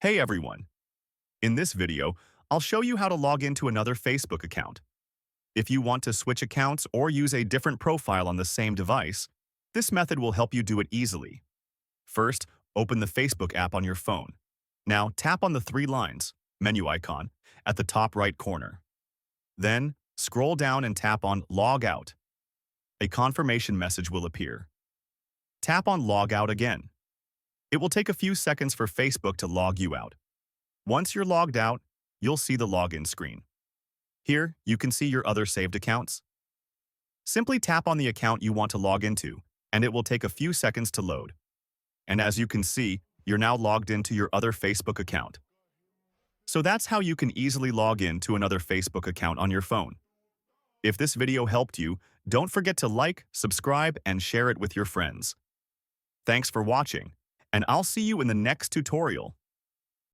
Hey everyone! In this video, I'll show you how to log into another Facebook account. If you want to switch accounts or use a different profile on the same device, this method will help you do it easily. First, open the Facebook app on your phone. Now tap on the three lines, menu icon, at the top right corner. Then, scroll down and tap on Log Out. A confirmation message will appear. Tap on Log Out again. It will take a few seconds for Facebook to log you out. Once you're logged out, you'll see the login screen. Here, you can see your other saved accounts. Simply tap on the account you want to log into, and it will take a few seconds to load. And as you can see, you're now logged into your other Facebook account. So that's how you can easily log in to another Facebook account on your phone. If this video helped you, don't forget to like, subscribe, and share it with your friends. Thanks for watching, and I'll see you in the next tutorial.